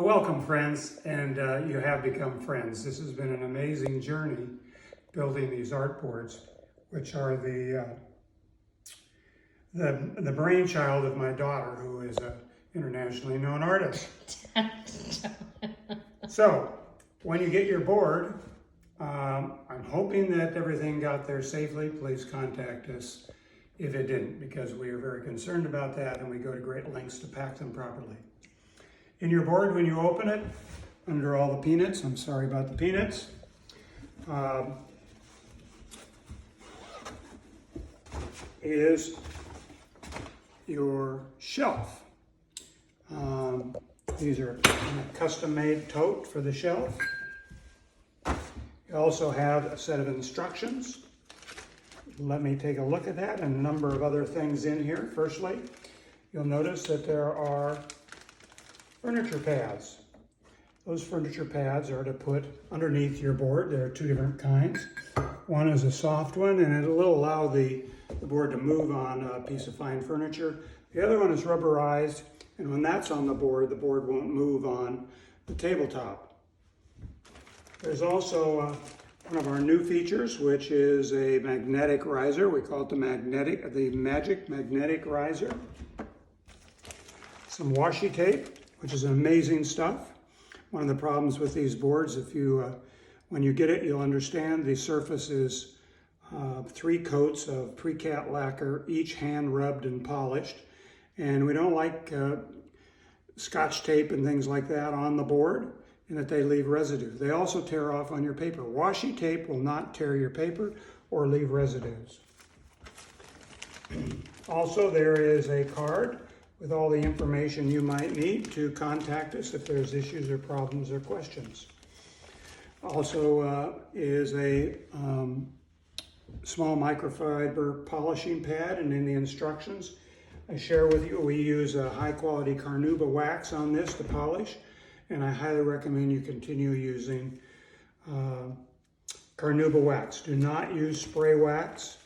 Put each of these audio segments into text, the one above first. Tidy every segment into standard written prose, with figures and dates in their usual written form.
welcome friends, and you have become friends. This has been an amazing journey building these art boards, which are the brainchild of my daughter, who is an internationally known artist. So, when you get your board, I'm hoping that everything got there safely. Please contact us if it didn't, because we are very concerned about that and we go to great lengths to pack them properly. In your board, when you open it, under all the peanuts, I'm sorry about the peanuts, is your shelf. These are a custom-made tote for the shelf. You also have a set of instructions. Let me take a look at that and a number of other things in here. Firstly, you'll notice that there are furniture pads. Those furniture pads are to put underneath your board. There are two different kinds. One is a soft one, and it will allow the board to move on a piece of fine furniture. The other one is rubberized, and when that's on the board won't move on the tabletop. There's also one of our new features, which is a magnetic riser. We call it the Magic Magnetic Riser. Some washi tape, which is amazing stuff. One of the problems with these boards, when you get it, you'll understand the surface is 3 coats of pre-cat lacquer, each hand rubbed and polished. And we don't like Scotch tape and things like that on the board, and that they leave residue. They also tear off on your paper. Washi tape will not tear your paper or leave residues. Also, there is a card with all the information you might need to contact us if there's issues or problems or questions. Also is a small microfiber polishing pad, and in the instructions I share with you, we use a high quality carnauba wax on this to polish, and I highly recommend you continue using carnauba wax. Do not use spray wax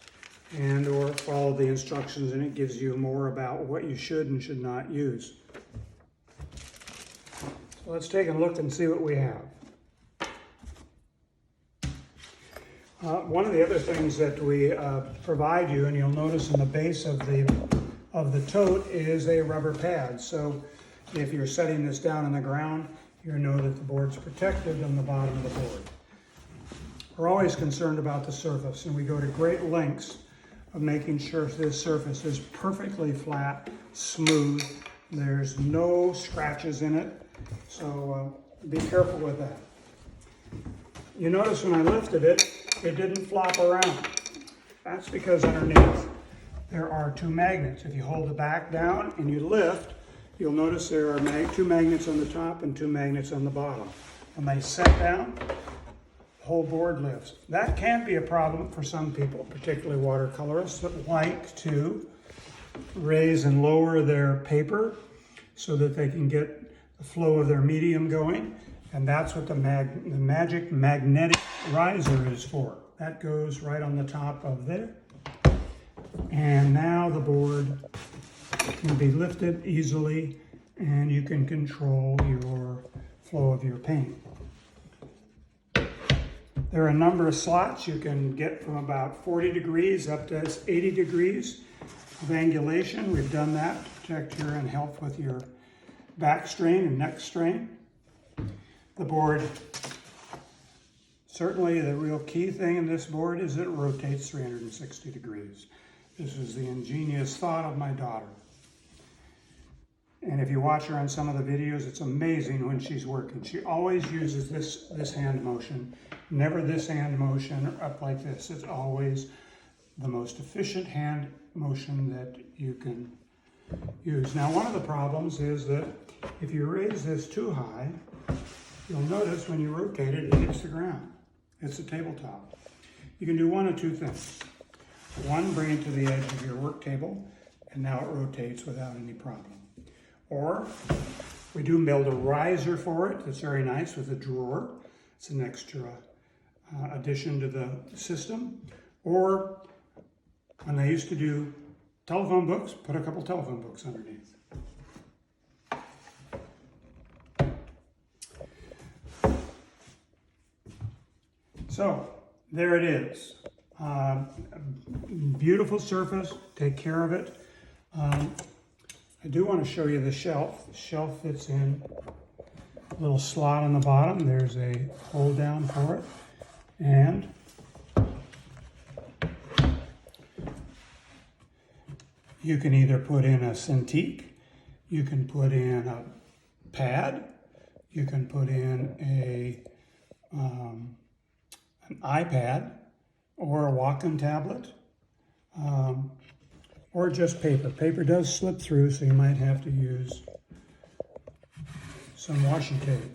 and or follow the instructions, and it gives you more about what you should and should not use. So let's take a look and see what we have. One of the other things that we provide you, and you'll notice in the base of the tote, is a rubber pad. So if you're setting this down on the ground, you know that the board's protected on the bottom of the board. We're always concerned about the surface, and we go to great lengths of making sure this surface is perfectly flat, smooth. There's no scratches in it, so be careful with that. You notice when I lifted it, it didn't flop around. That's because underneath there are 2 magnets. If you hold the back down and you lift, you'll notice there are 2 magnets on the top and 2 magnets on the bottom. When they set down, the whole board lifts. That can be a problem for some people, particularly watercolorists, that like to raise and lower their paper so that they can get the flow of their medium going. And that's what the Magic Magnetic Riser is for. That goes right on the top of there. And now the board can be lifted easily, and you can control your flow of your paint. There are a number of slots. You can get from about 40 degrees up to 80 degrees of angulation. We've done that to protect your and help with your back strain and neck strain. The board, certainly the real key thing in this board is that it rotates 360 degrees. This is the ingenious thought of my daughter. And if you watch her on some of the videos, it's amazing when she's working. She always uses this hand motion, never this hand motion or up like this. It's always the most efficient hand motion that you can use. Now, one of the problems is that if you raise this too high, you'll notice when you rotate it, it hits the ground. It's the tabletop. You can do one of 2 things. One, bring it to the edge of your work table, and now it rotates without any problem. Or we do build a riser for it that's very nice with a drawer. It's an extra addition to the system. Or when they used to do telephone books, put a couple telephone books underneath. So there it is. Beautiful surface, take care of it. I do want to show you the shelf. The shelf fits in a little slot on the bottom. There's a hold down for it. And you can either put in a Cintiq, you can put in a pad, you can put in an iPad or a Wacom tablet, or just paper. Paper does slip through, so you might have to use some washi tape.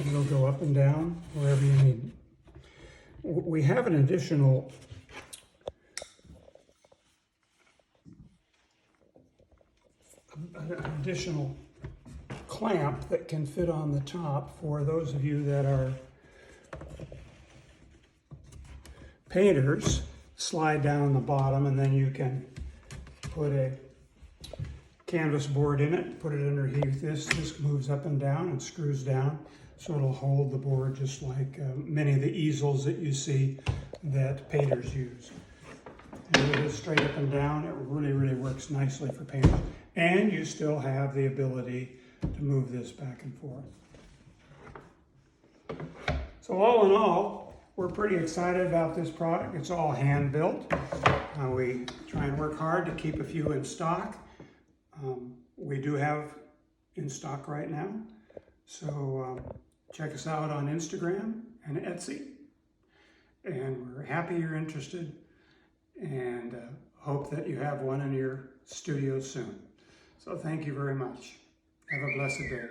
It'll go up and down wherever you need. We have an additional clamp that can fit on the top for those of you that are painters. Slide down the bottom, and then you can put a canvas board in it, put it underneath this. This moves up and down and screws down, so it'll hold the board just like many of the easels that you see that painters use. And it is straight up and down. It really, really works nicely for painters. And you still have the ability to move this back and forth. So all in all, we're pretty excited about this product. It's all hand built. We try and work hard to keep a few in stock. We do have in stock right now. So check us out on Instagram and Etsy. And we're happy you're interested, and hope that you have one in your studio soon. So thank you very much. Have a blessed day.